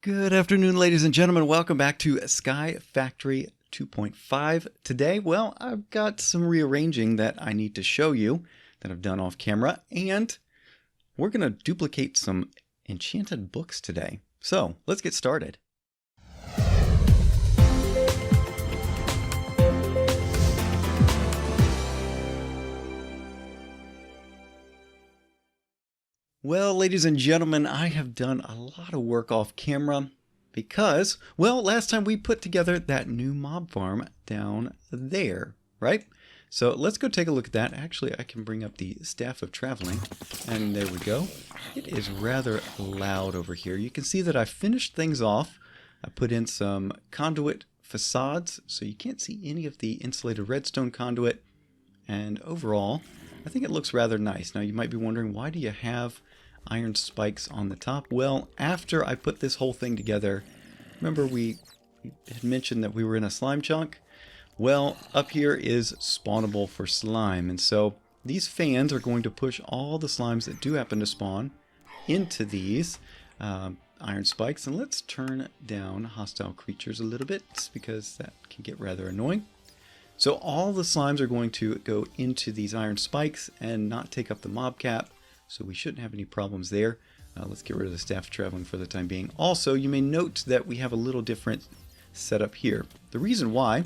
Good afternoon, ladies and gentlemen. Welcome back to SkyFactory 2.5. Today, well, I've got some rearranging that I need to show you that I've done off camera, and we're going to duplicate some enchanted books today. So let's get started. Well, ladies and gentlemen, I have done a lot of work off camera because, well, last time we put together that new mob farm down there, right? So let's go take a look at that. Actually, I can bring up the staff of traveling, and there we go. It is rather loud over here. You can see that I finished things off. I put in some conduit facades, so you can't see any of the insulated redstone conduit. And overall, I think it looks rather nice. Now, you might be wondering, why do you have iron spikes on the top? Well, after I put this whole thing together, remember we had mentioned that we were in a slime chunk? Well, up here is spawnable for slime, and so these fans are going to push all the slimes that do happen to spawn into these iron spikes. And let's turn down hostile creatures a little bit, because that can get rather annoying. So all the slimes are going to go into these iron spikes and not take up the mob cap, so we shouldn't have any problems there. Let's get rid of the staff of traveling for the time being. Also, you may note that we have a little different setup here. The reason why,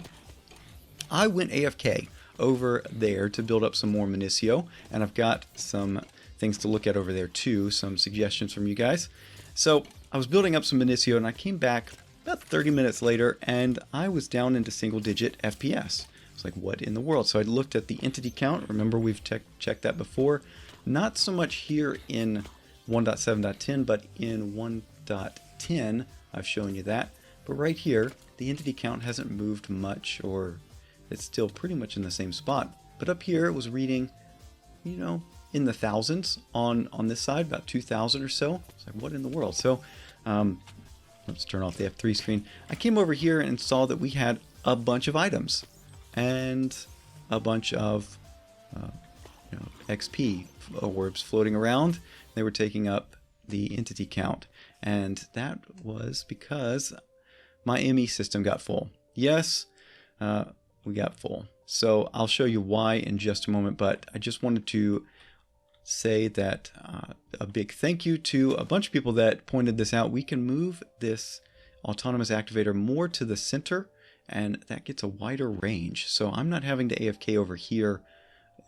I went AFK over there to build up some more Minicio, and I've got some things to look at over there too, some suggestions from you guys. So I was building up some Minicio, and I came back about 30 minutes later, and I was down into single-digit FPS. It's like, what in the world? So I looked at the entity count. Remember, we've checked that before. Not so much here in 1.7.10, but in 1.10, I've shown you that. But right here, the entity count hasn't moved much, or it's still pretty much in the same spot. But up here, it was reading, you know, in the thousands on this side, about 2,000 or so. It's like, what in the world? So let's turn off the F3 screen. I came over here and saw that we had a bunch of items and a bunch of XP orbs floating around. They were taking up the entity count, and that was because my ME system got full. Yes, we got full. So I'll show you why in just a moment, but I just wanted to say that a big thank you to a bunch of people that pointed this out. We can move this autonomous activator more to the center, and that gets a wider range. So I'm not having to AFK over here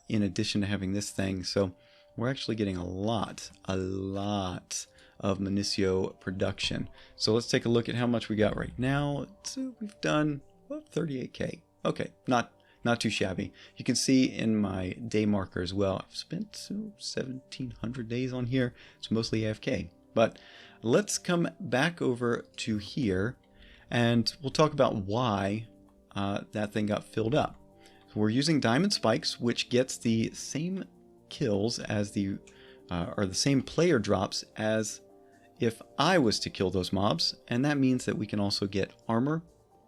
in addition to having this thing. So we're actually getting a lot of Minicio production. So let's take a look at how much we got right now. So we've done 38k. Okay, not too shabby. You can see in my day marker as well, I've spent 1,700 days on here. It's mostly AFK. But let's come back over to here, and we'll talk about why that thing got filled up. So we're using diamond spikes, which gets the same kills as the same player drops as if I was to kill those mobs, and that means that we can also get armor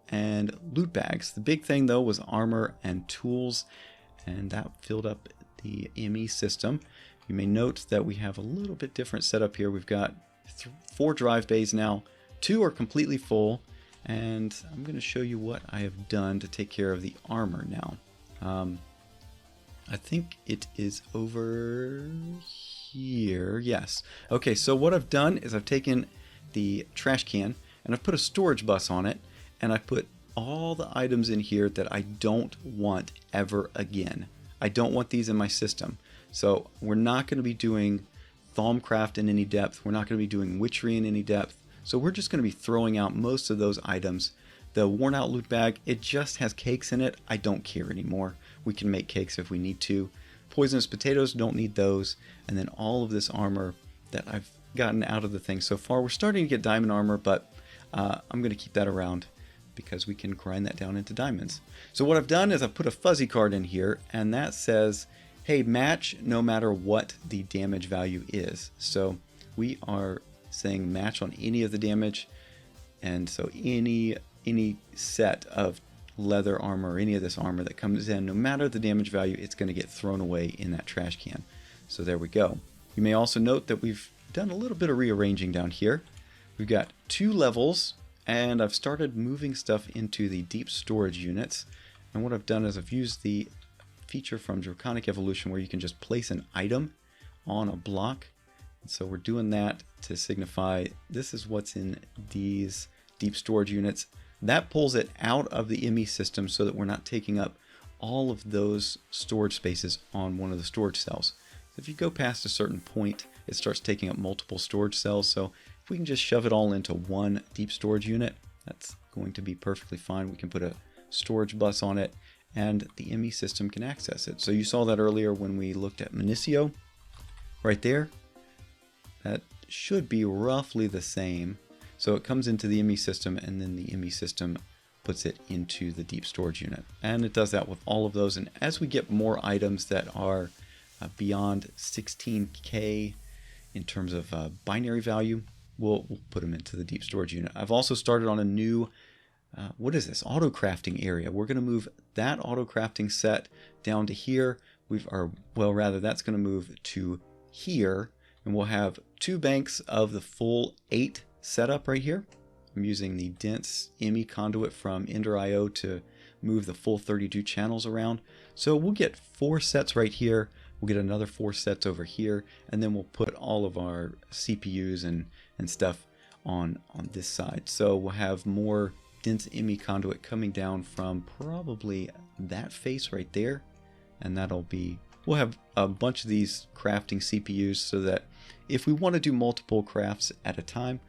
and loot bags. The big thing though was armor and tools, and that filled up the ME system. You may note that we have a little bit different setup here. We've got 4 drive bays now. 2 are completely full, and I'm going to show you what I have done to take care of the armor now. I think it is over here. Yes. Okay, so what I've done is I've taken the trash can and I've put a storage bus on it, and I've put all the items in here that I don't want ever again. I don't want these in my system. So we're not going to be doing Thaumcraft in any depth. We're not going to be doing witchery in any depth. So we're just going to be throwing out most of those items. The worn out loot bag, it just has cakes in it. I don't care anymore. We can make cakes if we need to. Poisonous potatoes, don't need those. And then all of this armor that I've gotten out of the thing so far. We're starting to get diamond armor, but I'm going to keep that around because we can grind that down into diamonds. So what I've done is I've put a fuzzy card in here, and that says, hey, match no matter what the damage value is. So we are saying match on any of the damage, and so any set of leather armor or any of this armor that comes in, no matter the damage value, it's going to get thrown away in that trash can. So there we go. You may also note that we've done a little bit of rearranging down here. We've got 2 levels, and I've started moving stuff into the deep storage units. And what I've done is I've used the feature from Draconic Evolution where you can just place an item on a block. And so we're doing that to signify this is what's in these deep storage units. That pulls it out of the ME system so that we're not taking up all of those storage spaces on one of the storage cells. So if you go past a certain point, it starts taking up multiple storage cells. So if we can just shove it all into one deep storage unit, that's going to be perfectly fine. We can put a storage bus on it and the ME system can access it. So you saw that earlier when we looked at Minicio right there. That should be roughly the same. So it comes into the ME system and then the ME system puts it into the deep storage unit. And it does that with all of those. And as we get more items that are beyond 16K in terms of binary value, we'll put them into the deep storage unit. I've also started on a new, what is this? Autocrafting area. We're going to move that autocrafting set down to here. That's going to move to here. And we'll have 2 banks of the full 8 setup right here. I'm using the dense ME conduit from Ender.io to move the full 32 channels around. So we'll get 4 sets right here. We'll get another 4 sets over here. And then we'll put all of our CPUs and stuff on this side. So we'll have more dense ME conduit coming down from probably that face right there. And we'll have a bunch of these crafting CPUs so that if we want to do multiple crafts at a time,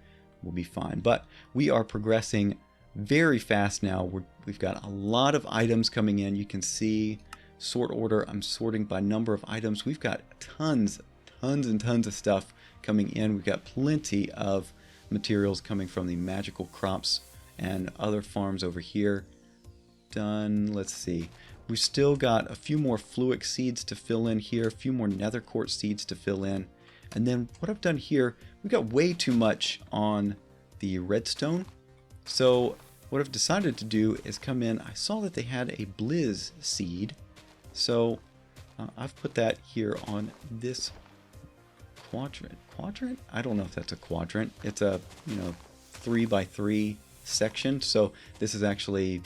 we'll be fine. But we are progressing very fast now. We've got a lot of items coming in. You can see sort order. I'm sorting by number of items. We've got tons and tons of stuff coming in. We've got plenty of materials coming from the magical crops and other farms over here. Done. Let's see. We've still got a few more fluic seeds to fill in here, a few more nether quartz seeds to fill in. And then what I've done here, we've got way too much on the redstone. So what I've decided to do is come in. I saw that they had a blizz seed. So I've put that here on this quadrant. Quadrant? I don't know if that's a quadrant. It's a 3x3 section. So this is actually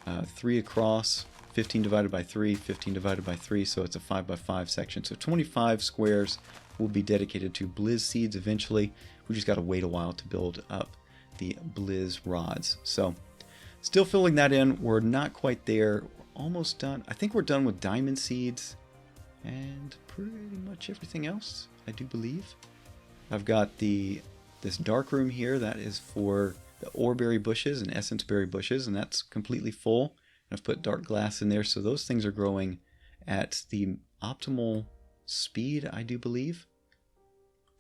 3 across, 15 divided by 3, 15 divided by 3. So it's a 5x5 section. So 25 squares will be dedicated to blizz seeds eventually. We just got to wait a while to build up the blizz rods. So still filling that in. We're not quite there. We're almost done. I think we're done with diamond seeds and pretty much everything else, I do believe. I've got this dark room here that is for the oreberry bushes and essence berry bushes, and that's completely full. I've put dark glass in there, so those things are growing at the optimal speed, I do believe.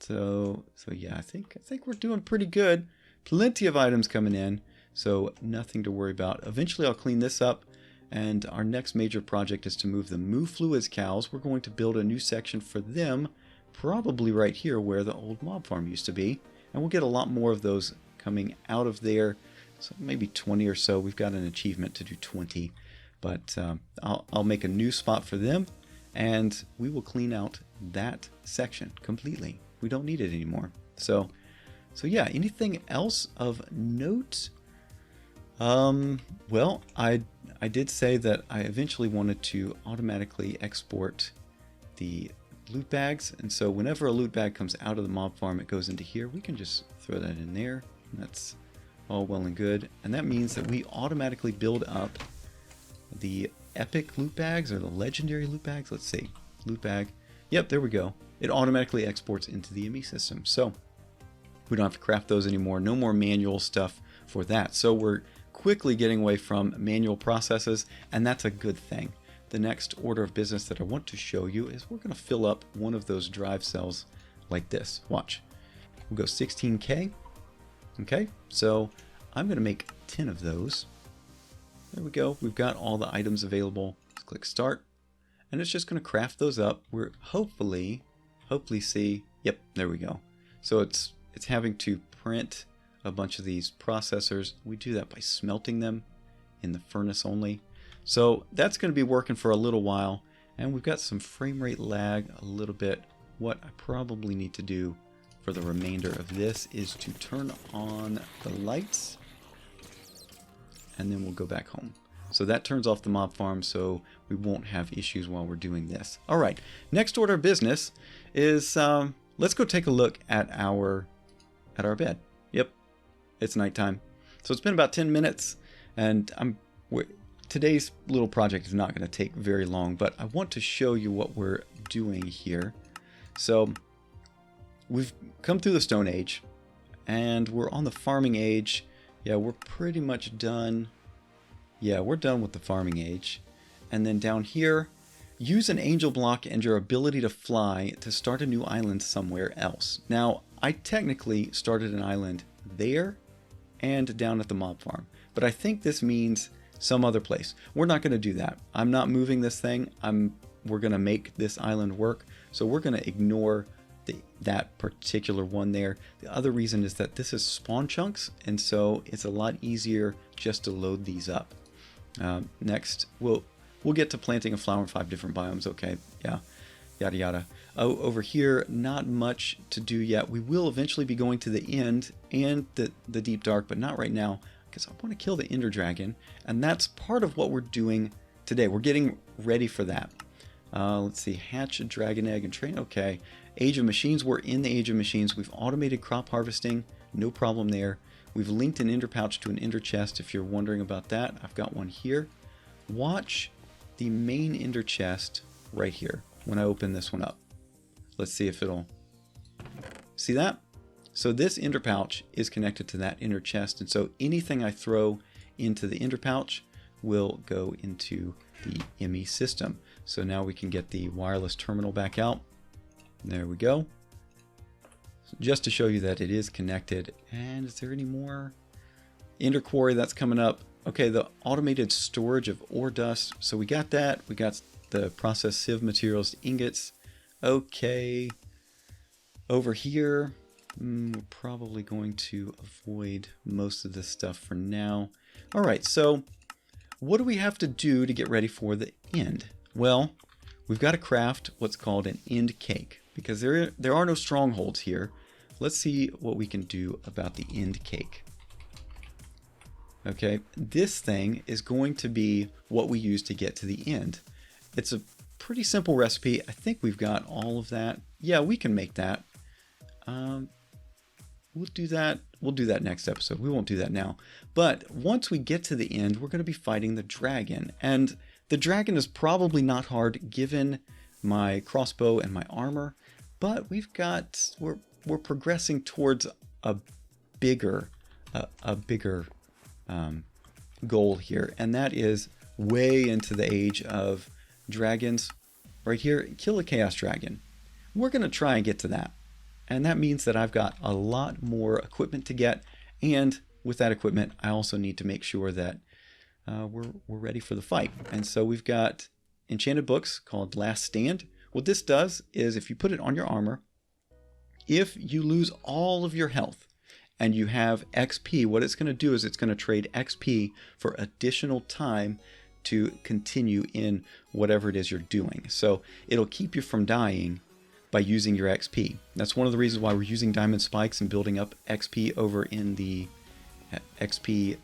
So yeah, I think we're doing pretty good. Plenty of items coming in, so nothing to worry about. Eventually I'll clean this up, and our next major project is to move the Moo Fluids cows. We're going to build a new section for them, probably right here where the old mob farm used to be. And we'll get a lot more of those coming out of there. So maybe 20 or so. We've got an achievement to do 20. But I'll make a new spot for them, and we will clean out that section completely. We don't need it anymore. So yeah, anything else of note? Well, I did say that I eventually wanted to automatically export the loot bags, and so whenever a loot bag comes out of the mob farm, it goes into here. We can just throw that in there, and that's all well and good. And that means that we automatically build up the epic loot bags or the legendary loot bags. Let's see, loot bag. Yep, there we go. It automatically exports into the ME system. So we don't have to craft those anymore. No more manual stuff for that. So we're quickly getting away from manual processes, and that's a good thing. The next order of business that I want to show you is we're going to fill up one of those drive cells like this. Watch. We'll go 16K. Okay, so I'm going to make 10 of those. There we go. We've got all the items available. Let's click start, and it's just going to craft those up. We're hopefully see. Yep, there we go. So it's having to print a bunch of these processors. We do that by smelting them in the furnace only. So that's going to be working for a little while, and we've got some frame rate lag a little bit. What I probably need to do for the remainder of this is to turn on the lights, and then we'll go back home. So that turns off the mob farm, so we won't have issues while we're doing this. All right, next order of business is let's go take a look at our bed. Yep, it's nighttime. So it's been about 10 minutes, and today's little project is not going to take very long, but I want to show you what we're doing here. So we've come through the Stone Age, and we're on the farming age. Yeah, we're pretty much done. Yeah, we're done with the farming age. And then down here, use an angel block and your ability to fly to start a new island somewhere else. Now, I technically started an island there and down at the mob farm, but I think this means some other place. We're not going to do that. I'm not moving this thing. We're going to make this island work. So we're going to ignore that particular one there. The other reason is that this is spawn chunks, and so it's a lot easier just to load these up. Next, we'll get to planting a flower in 5 different biomes. Okay, yeah, yada yada. Oh, over here, not much to do yet. We will eventually be going to the end and the deep dark, but not right now, because I want to kill the Ender Dragon, and that's part of what we're doing today. We're getting ready for that. Let's see, hatch a dragon egg and train. Okay, Age of Machines. We're in the Age of Machines. We've automated crop harvesting, no problem there. We've linked an ender pouch to an ender chest. If you're wondering about that, I've got one here. Watch the main ender chest right here when I open this one up. Let's see if it'll... See that? So this ender pouch is connected to that ender chest, and so anything I throw into the ender pouch will go into the ME system. So now we can get the wireless terminal back out. There we go. Just to show you that it is connected. And is there any more? Ender Quarry, that's coming up. Okay, the automated storage of ore dust. So we got that. We got the processed sieve materials, ingots. Okay. Over here, we're probably going to avoid most of this stuff for now. All right, so what do we have to do to get ready for the end? Well, we've got to craft what's called an end cake, because there are no strongholds here. Let's see what we can do about the end cake. Okay, this thing is going to be what we use to get to the end. It's a pretty simple recipe. I think we've got all of that. Yeah, we can make that. We'll do that. We'll do that next episode. We won't do that now. But once we get to the end, we're going to be fighting the dragon. And the dragon is probably not hard given my crossbow and my armor. But we're progressing towards a bigger goal here, and that is way into the age of dragons. Right here, kill a chaos dragon. We're going to try and get to that, and that means that I've got a lot more equipment to get, and with that equipment I also need to make sure that we're ready for the fight. And so we've got enchanted books called Last Stand. What this does is if you put it on your armor, if you lose all of your health and you have XP, what it's going to do is it's going to trade XP for additional time to continue in whatever it is you're doing. So it'll keep you from dying by using your XP. That's one of the reasons why we're using diamond spikes and building up XP over in the XP,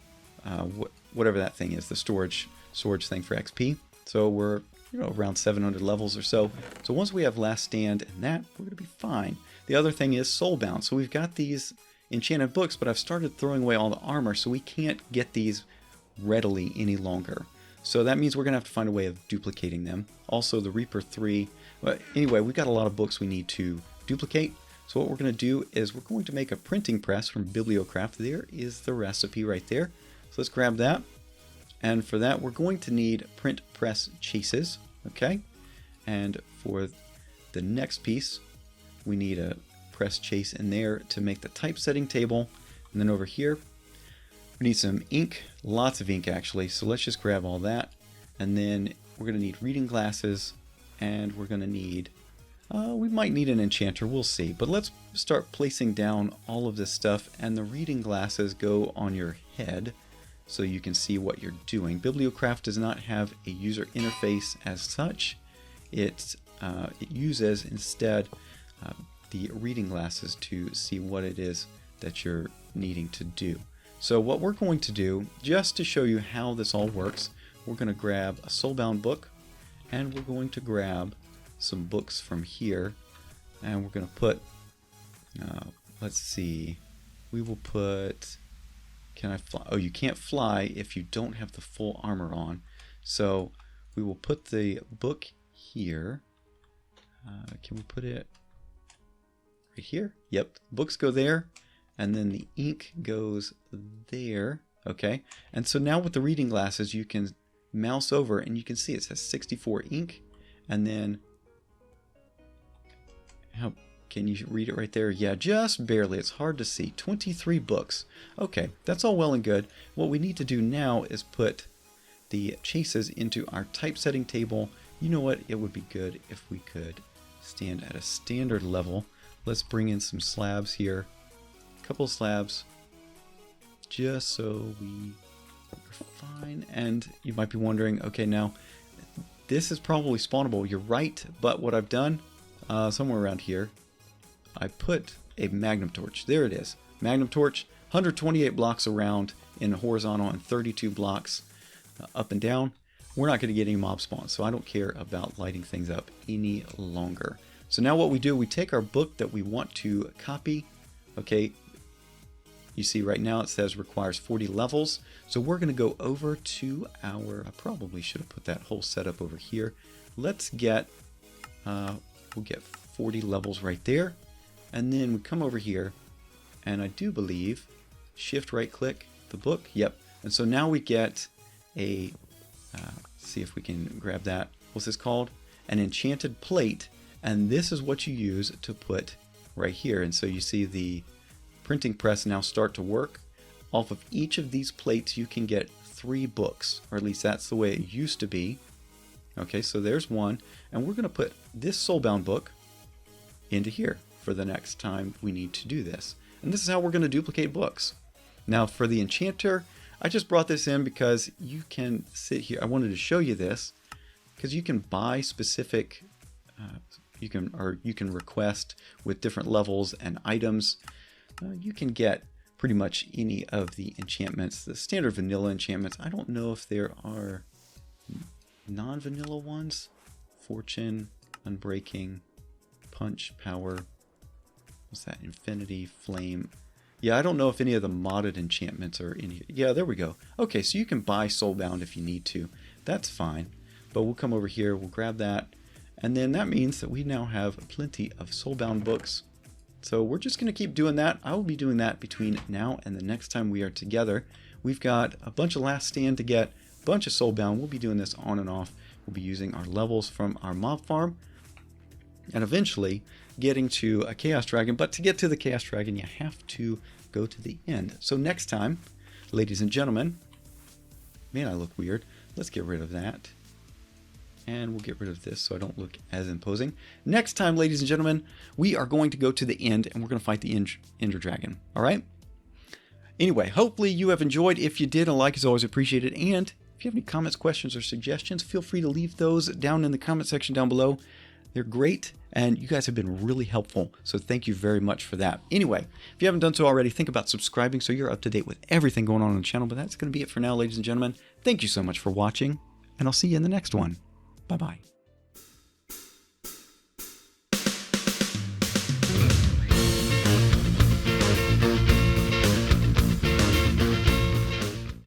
whatever that thing is, the storage thing for XP. So we're around 700 levels or so. So once we have Last Stand and that, we're going to be fine. The other thing is Soulbound. So we've got these enchanted books, but I've started throwing away all the armor, so we can't get these readily any longer. So that means we're going to have to find a way of duplicating them. Also, the Reaper 3. But anyway, we've got a lot of books we need to duplicate. So what we're going to do is we're going to make a printing press from Bibliocraft. There is the recipe right there. So let's grab that. And for that, we're going to need print press chases. Okay. And for the next piece, we need a press chase in there to make the typesetting table. And then over here, we need some ink, lots of ink actually. So let's just grab all that. And then we're going to need reading glasses, and we're going to need, we might need an enchanter, we'll see. But let's start placing down all of this stuff, and the reading glasses go on your head so you can see what you're doing. Bibliocraft does not have a user interface as such. It uses instead the reading glasses to see what it is that you're needing to do. So what we're going to do, just to show you how this all works, we're going to grab a soulbound book, and we're going to grab some books from here, and we're going to put, let's see, we will put, can I fly? Oh, you can't fly if you don't have the full armor on. So we will put the book here. Can we put it right here? Yep, books go there, and then the ink goes there. Okay, and so now with the reading glasses, you can mouse over and you can see it says 64 ink, and then how can you read it right there? Yeah, just barely. It's hard to see. 23 books. Okay, that's all well and good. What we need to do now is put the chases into our typesetting table. You know what? It would be good if we could stand at a standard level. Let's bring in some slabs here. A couple slabs, just so we are fine. And you might be wondering, okay, now this is probably spawnable. You're right, but what I've done, somewhere around here, I put a magnum torch. There it is. Magnum torch, 128 blocks around in horizontal and 32 blocks up and down. We're not going to get any mob spawns, so I don't care about lighting things up any longer. So now what we do, we take our book that we want to copy. Okay, you see right now it says requires 40 levels. So we're going to go over to our, I probably should have put that whole setup over here. Let's get, we'll get 40 levels right there. And then we come over here, and I do believe, shift right click the book. Yep. And so now we get a, see if we can grab that. What's this called? An enchanted plate. And this is what you use to put right here. And so you see the printing press now start to work. Off of each of these plates, you can get 3 books, or at least that's the way it used to be. Okay, so there's one. And we're going to put this soulbound book into here for the next time we need to do this. And this is how we're going to duplicate books. Now for the enchanter, I just brought this in because you can sit here. I wanted to show you this because you can buy specific, you can request with different levels and items. You can get pretty much any of the enchantments, the standard vanilla enchantments. I don't know if there are non-vanilla ones. Fortune, Unbreaking, Punch, Power. What's that? Infinity, Flame. Yeah, I don't know if any of the modded enchantments are in here. Yeah, there we go. Okay, so you can buy Soulbound if you need to. That's fine. But we'll come over here, we'll grab that. And then that means that we now have plenty of Soulbound books. So we're just going to keep doing that. I will be doing that between now and the next time we are together. We've got a bunch of last stand to get, a bunch of Soulbound. We'll be doing this on and off. We'll be using our levels from our mob farm. And eventually getting to a Chaos Dragon. But to get to the Chaos Dragon, you have to go to the end. So next time, ladies and gentlemen, man, I look weird. Let's get rid of that. And we'll get rid of this so I don't look as imposing. Next time, ladies and gentlemen, we are going to go to the end and we're going to fight the Ender Dragon. All right? Anyway, hopefully you have enjoyed. If you did, a like is always appreciated. And if you have any comments, questions, or suggestions, feel free to leave those down in the comment section down below. They're great, and you guys have been really helpful, so thank you very much for that. Anyway, if you haven't done so already, think about subscribing so you're up to date with everything going on the channel. But that's going to be it for now, ladies and gentlemen. Thank you so much for watching, and I'll see you in the next one. Bye-bye.